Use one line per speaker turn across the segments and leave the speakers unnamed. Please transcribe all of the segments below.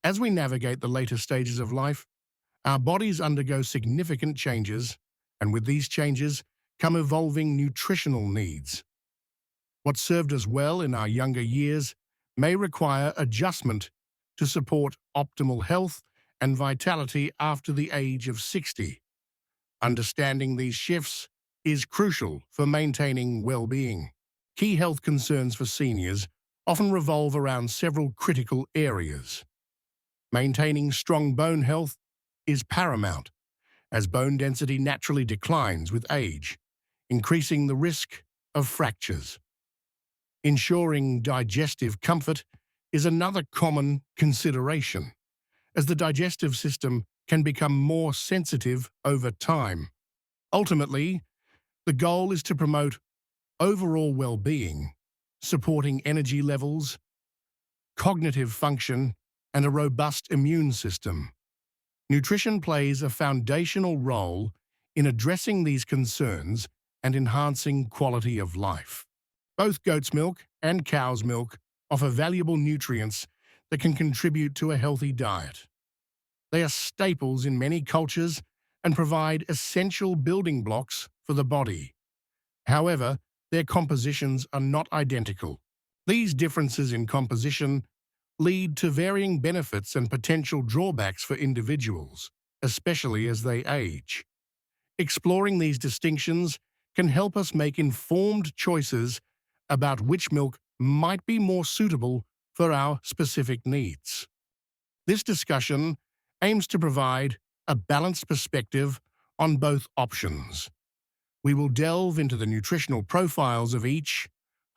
As we navigate the later stages of life, our bodies undergo significant changes, and with these changes come evolving nutritional needs. What served us well in our younger years may require adjustment to support optimal health and vitality after the age of 60. Understanding these shifts is crucial for maintaining well-being. Key health concerns for seniors often revolve around several critical areas. Maintaining strong bone health is paramount, as bone density naturally declines with age, increasing the risk of fractures. Ensuring digestive comfort is another common consideration, as the digestive system can become more sensitive over time. Ultimately, the goal is to promote overall well-being, supporting energy levels, cognitive function, and a robust immune system. Nutrition plays a foundational role in addressing these concerns and enhancing quality of life. Both goat's milk and cow's milk offer valuable nutrients that can contribute to a healthy diet. They are staples in many cultures and provide essential building blocks for the body. However, their compositions are not identical. These differences in composition lead to varying benefits and potential drawbacks for individuals, especially as they age. Exploring these distinctions can help us make informed choices about which milk might be more suitable for our specific needs. This discussion aims to provide a balanced perspective on both options. We will delve into the nutritional profiles of each,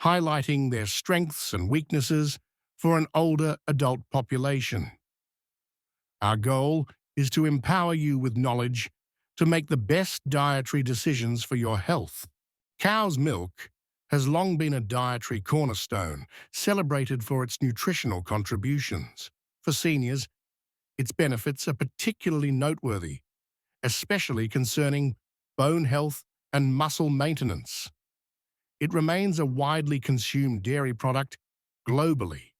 highlighting their strengths and weaknesses for an older adult population. Our goal is to empower you with knowledge to make the best dietary decisions for your health. Cow's milk has long been a dietary cornerstone, celebrated for its nutritional contributions. For seniors, its benefits are particularly noteworthy, especially concerning bone health and muscle maintenance. It remains a widely consumed dairy product globally.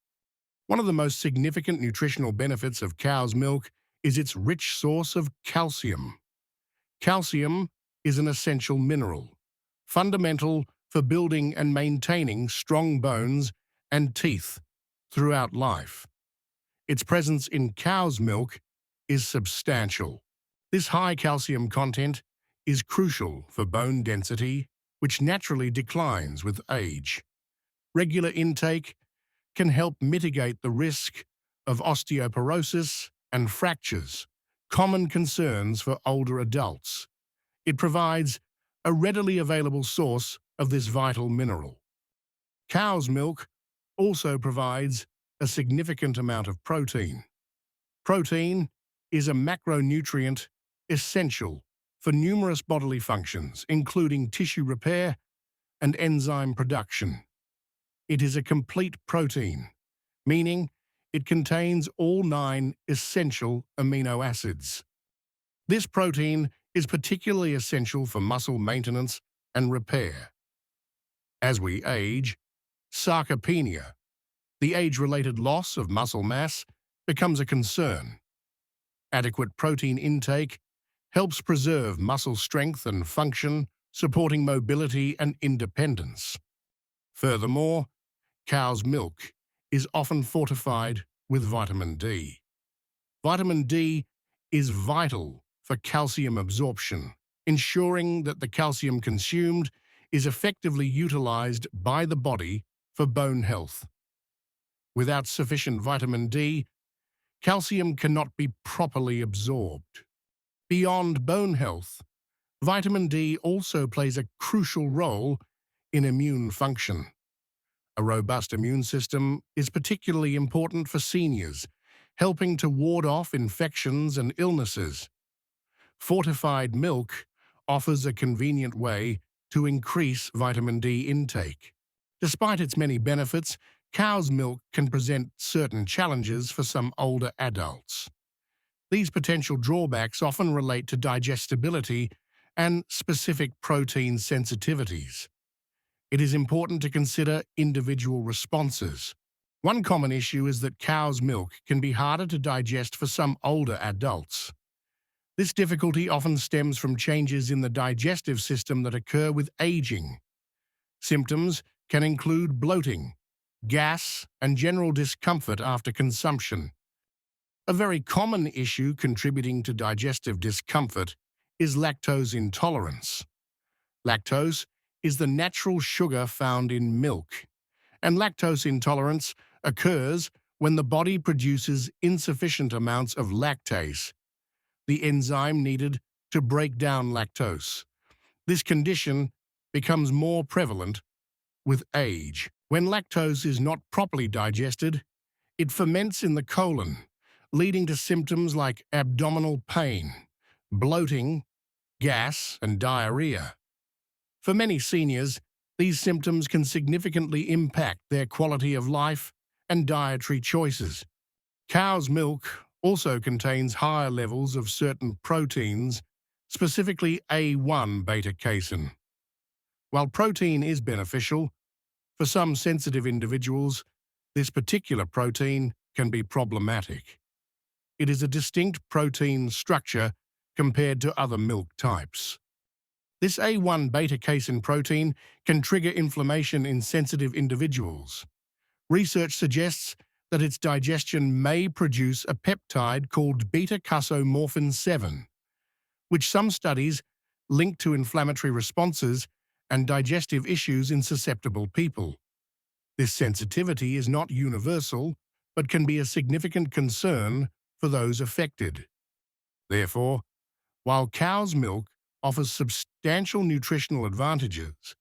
One of the most significant nutritional benefits of cow's milk is its rich source of calcium. Calcium is an essential mineral, fundamental for building and maintaining strong bones and teeth throughout life. Its presence in cow's milk is substantial. This high calcium content is crucial for bone density, which naturally declines with age. Regular intake can help mitigate the risk of osteoporosis and fractures, common concerns for older adults. It provides a readily available source of this vital mineral. Cow's milk also provides a significant amount of protein. Protein is a macronutrient essential for numerous bodily functions, including tissue repair and enzyme production. It is a complete protein, meaning it contains all 9 essential amino acids. This protein is particularly essential for muscle maintenance and repair. As we age, sarcopenia, the age-related loss of muscle mass, becomes a concern. Adequate protein intake helps preserve muscle strength and function, supporting mobility and independence. Furthermore, cow's milk is often fortified with vitamin D. Vitamin D is vital for calcium absorption, ensuring that the calcium consumed is effectively utilized by the body for bone health. Without sufficient vitamin D, calcium cannot be properly absorbed. Beyond bone health, vitamin D also plays a crucial role in immune function. A robust immune system is particularly important for seniors, helping to ward off infections and illnesses. Fortified milk offers a convenient way to increase vitamin D intake. Despite its many benefits, cow's milk can present certain challenges for some older adults. These potential drawbacks often relate to digestibility and specific protein sensitivities. It is important to consider individual responses. One common issue is that cow's milk can be harder to digest for some older adults. This difficulty often stems from changes in the digestive system that occur with aging. Symptoms can include bloating, gas, and general discomfort after consumption. A very common issue contributing to digestive discomfort is lactose intolerance. Lactose is the natural sugar found in milk, and lactose intolerance occurs when the body produces insufficient amounts of lactase, the enzyme needed to break down lactose. This condition becomes more prevalent with age. When lactose is not properly digested, it ferments in the colon, leading to symptoms like abdominal pain, bloating, gas, and diarrhea. For many seniors, these symptoms can significantly impact their quality of life and dietary choices. Cow's milk also contains higher levels of certain proteins, specifically A1 beta-casein. While protein is beneficial, for some sensitive individuals, this particular protein can be problematic. It is a distinct protein structure compared to other milk types. This A1 beta-casein protein can trigger inflammation in sensitive individuals. Research suggests that its digestion may produce a peptide called beta-casomorphin 7, which some studies link to inflammatory responses and digestive issues in susceptible people. This sensitivity is not universal, but can be a significant concern for those affected. Therefore, while cow's milk offers substantial nutritional advantages,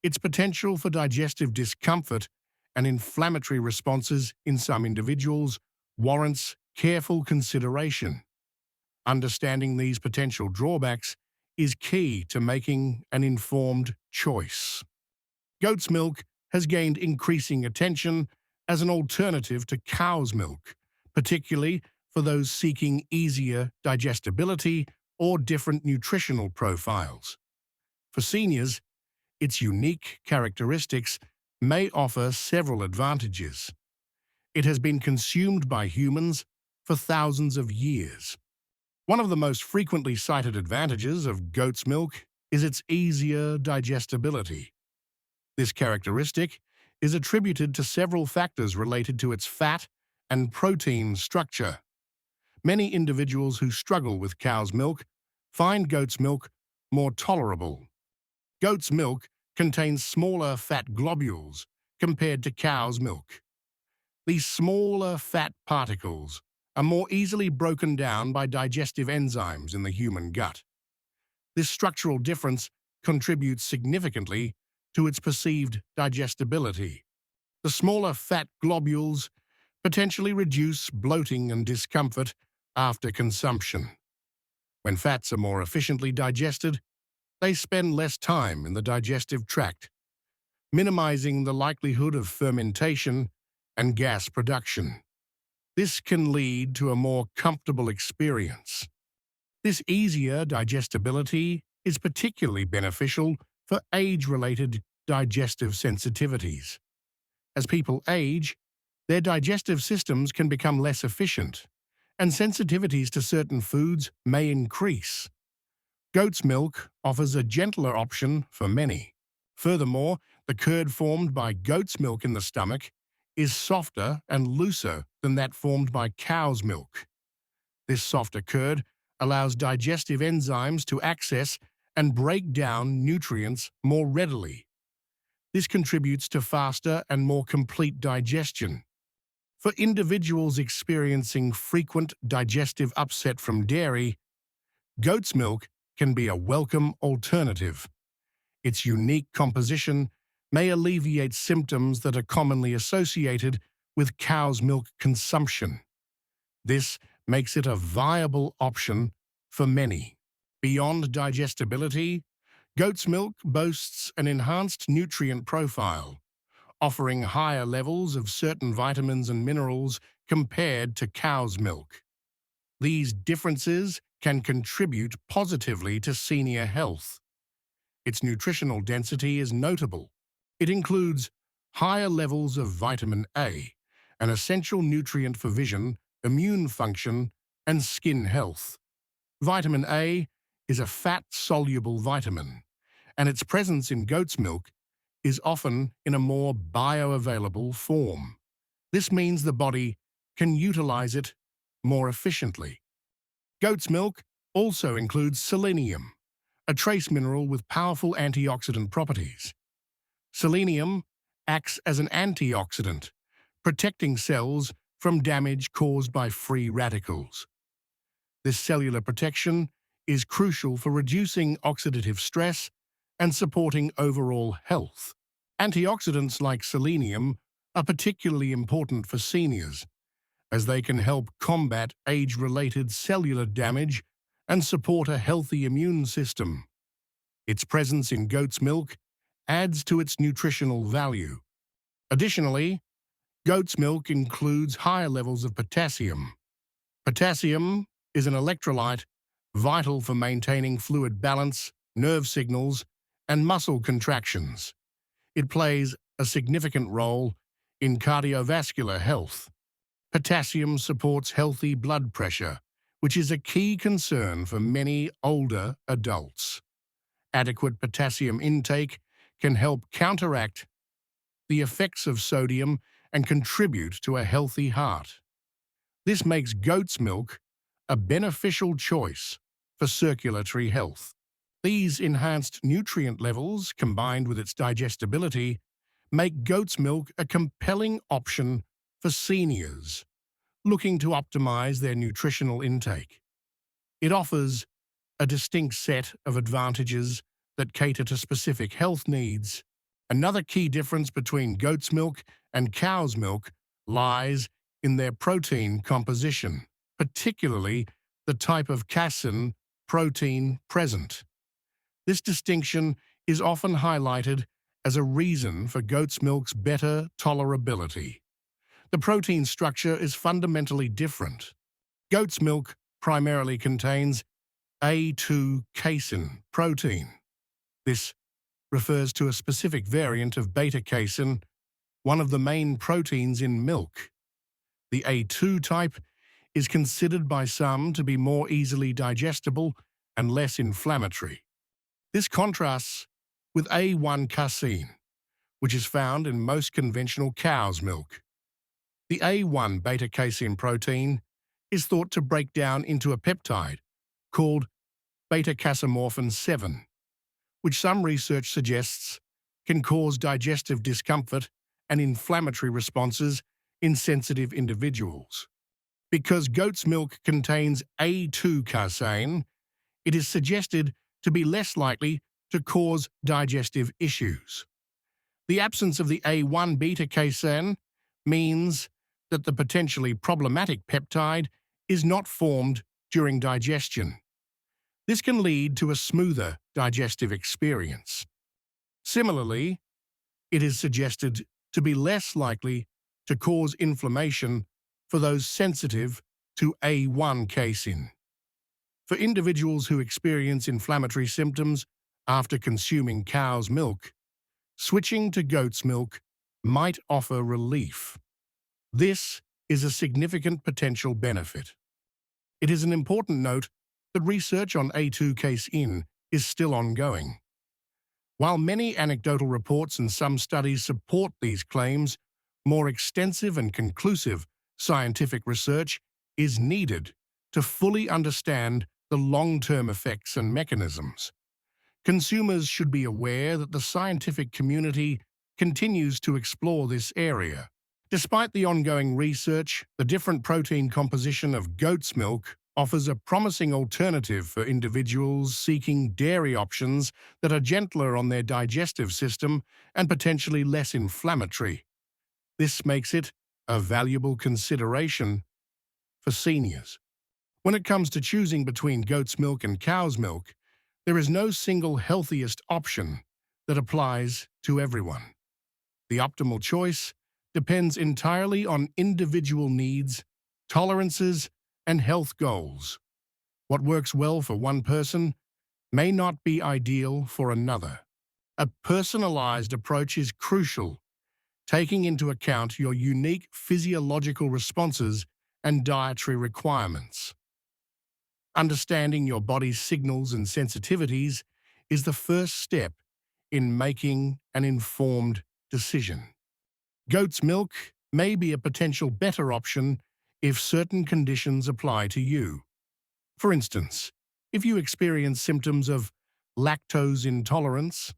its potential for digestive discomfort and inflammatory responses in some individuals warrants careful consideration. Understanding these potential drawbacks is key to making an informed choice. Goat's milk has gained increasing attention as an alternative to cow's milk, particularly for those seeking easier digestibility or different nutritional profiles. For seniors, its unique characteristics may offer several advantages. It has been consumed by humans for thousands of years. One of the most frequently cited advantages of goat's milk is its easier digestibility. This characteristic is attributed to several factors related to its fat and protein structure. Many individuals who struggle with cow's milk find goat's milk more tolerable. Goat's milk contains smaller fat globules compared to cow's milk. These smaller fat particles are more easily broken down by digestive enzymes in the human gut. This structural difference contributes significantly to its perceived digestibility. The smaller fat globules potentially reduce bloating and discomfort after consumption. When fats are more efficiently digested, they spend less time in the digestive tract, minimizing the likelihood of fermentation and gas production. This can lead to a more comfortable experience. This easier digestibility is particularly beneficial for age-related digestive sensitivities. As people age, their digestive systems can become less efficient, and sensitivities to certain foods may increase. Goat's milk offers a gentler option for many. Furthermore, the curd formed by goat's milk in the stomach is softer and looser than that formed by cow's milk. This softer curd allows digestive enzymes to access and break down nutrients more readily. This contributes to faster and more complete digestion. For individuals experiencing frequent digestive upset from dairy, goat's milk can be a welcome alternative. Its unique composition may alleviate symptoms that are commonly associated with cow's milk consumption. This makes it a viable option for many. Beyond digestibility, goat's milk boasts an enhanced nutrient profile, offering higher levels of certain vitamins and minerals compared to cow's milk. These differences can contribute positively to senior health. Its nutritional density is notable. It includes higher levels of vitamin A, an essential nutrient for vision, immune function, and skin health. Vitamin A is a fat-soluble vitamin, and its presence in goat's milk is often in a more bioavailable form. This means the body can utilize it more efficiently. Goat's milk also includes selenium, a trace mineral with powerful antioxidant properties. Selenium acts as an antioxidant, protecting cells from damage caused by free radicals. This cellular protection is crucial for reducing oxidative stress and supporting overall health. Antioxidants like selenium are particularly important for seniors, as they can help combat age-related cellular damage and support a healthy immune system. Its presence in goat's milk adds to its nutritional value. Additionally, goat's milk includes higher levels of potassium. Potassium is an electrolyte vital for maintaining fluid balance, nerve signals, and muscle contractions. It plays a significant role in cardiovascular health. Potassium supports healthy blood pressure, which is a key concern for many older adults. Adequate potassium intake can help counteract the effects of sodium and contribute to a healthy heart. This makes goat's milk a beneficial choice for circulatory health. These enhanced nutrient levels, combined with its digestibility, make goat's milk a compelling option for seniors looking to optimize their nutritional intake. It offers a distinct set of advantages that cater to specific health needs. Another key difference between goat's milk and cow's milk lies in their protein composition, particularly the type of casein protein present. This distinction is often highlighted as a reason for goat's milk's better tolerability. The protein structure is fundamentally different. Goat's milk primarily contains A2 casein protein. This refers to a specific variant of beta-casein, one of the main proteins in milk. The A2 type is considered by some to be more easily digestible and less inflammatory. This contrasts with A1 casein, which is found in most conventional cow's milk. The A1 beta-casein protein is thought to break down into a peptide called beta-casomorphin 7, which some research suggests can cause digestive discomfort and inflammatory responses in sensitive individuals. Because goat's milk contains A2 casein, it is suggested to be less likely to cause digestive issues. The absence of the A1 beta-casein means that the potentially problematic peptide is not formed during digestion. This can lead to a smoother digestive experience. Similarly, it is suggested to be less likely to cause inflammation for those sensitive to A1 casein. For individuals who experience inflammatory symptoms after consuming cow's milk, switching to goat's milk might offer relief. This is a significant potential benefit. It is an important note that research on A2 casein is still ongoing. While many anecdotal reports and some studies support these claims, more extensive and conclusive scientific research is needed to fully understand the long-term effects and mechanisms. Consumers should be aware that the scientific community continues to explore this area. Despite the ongoing research, the different protein composition of goat's milk offers a promising alternative for individuals seeking dairy options that are gentler on their digestive system and potentially less inflammatory. This makes it a valuable consideration for seniors. When it comes to choosing between goat's milk and cow's milk, there is no single healthiest option that applies to everyone. The optimal choice depends entirely on individual needs, tolerances, and health goals. What works well for one person may not be ideal for another. A personalized approach is crucial taking into account your unique physiological responses and dietary requirements. Understanding your body's signals and sensitivities is the first step in making an informed decision. Goat's milk may be a potential better option if certain conditions apply to you. For instance, if you experience symptoms of lactose intolerance,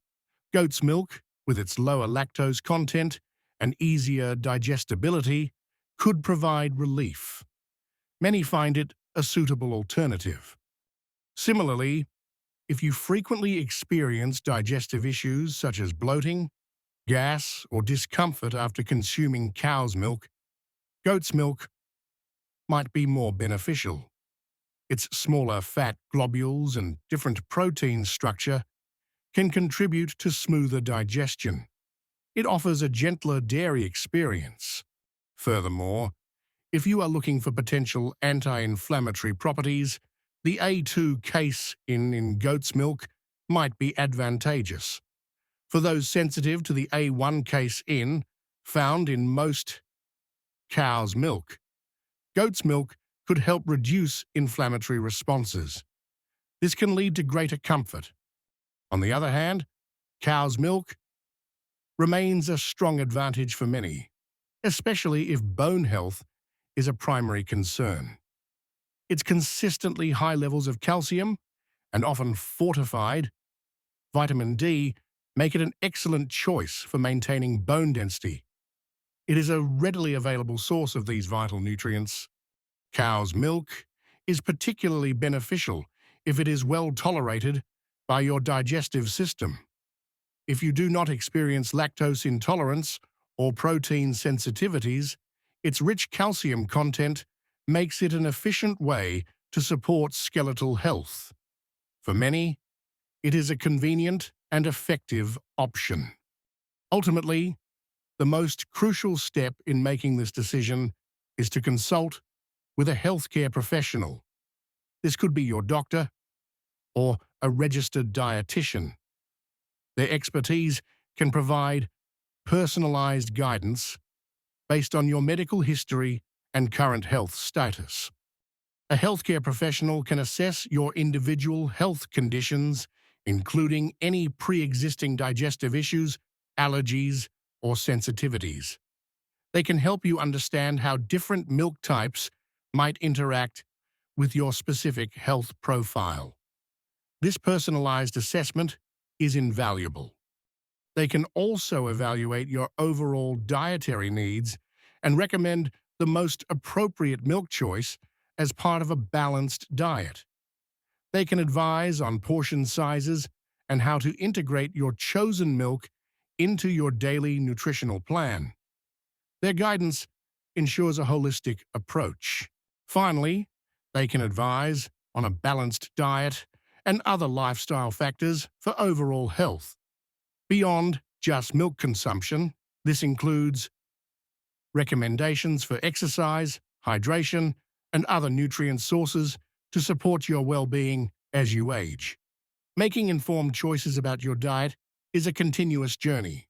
goat's milk, with its lower lactose content and easier digestibility, could provide relief. Many find it a suitable alternative. Similarly, if you frequently experience digestive issues such as bloating, gas, or discomfort after consuming cow's milk, goat's milk might be more beneficial. Its smaller fat globules and different protein structure can contribute to smoother digestion. It offers a gentler dairy experience. Furthermore, if you are looking for potential anti-inflammatory properties, the A2 casein in goat's milk might be advantageous. For those sensitive to the A1 casein found in most cow's milk, goat's milk could help reduce inflammatory responses. This can lead to greater comfort. On the other hand, cow's milk remains a strong advantage for many, especially if bone health is a primary concern. Its consistently high levels of calcium, and often fortified vitamin D, make it an excellent choice for maintaining bone density. It is a readily available source of these vital nutrients. Cow's milk is particularly beneficial if it is well tolerated by your digestive system. If you do not experience lactose intolerance or protein sensitivities, its rich calcium content makes it an efficient way to support skeletal health. For many, it is a convenient and effective option. Ultimately, the most crucial step in making this decision is to consult with a healthcare professional. This could be your doctor or a registered dietitian. Their expertise can provide personalized guidance based on your medical history and current health status. A healthcare professional can assess your individual health conditions, including any pre-existing digestive issues, allergies, or sensitivities. They can help you understand how different milk types might interact with your specific health profile. This personalized assessment is invaluable. They can also evaluate your overall dietary needs and recommend the most appropriate milk choice as part of a balanced diet. They can advise on portion sizes and how to integrate your chosen milk into your daily nutritional plan. Their guidance ensures a holistic approach. Finally, they can advise on a balanced diet and other lifestyle factors for overall health. Beyond just milk consumption, this includes recommendations for exercise, hydration, and other nutrient sources to support your well-being as you age. Making informed choices about your diet is a continuous journey.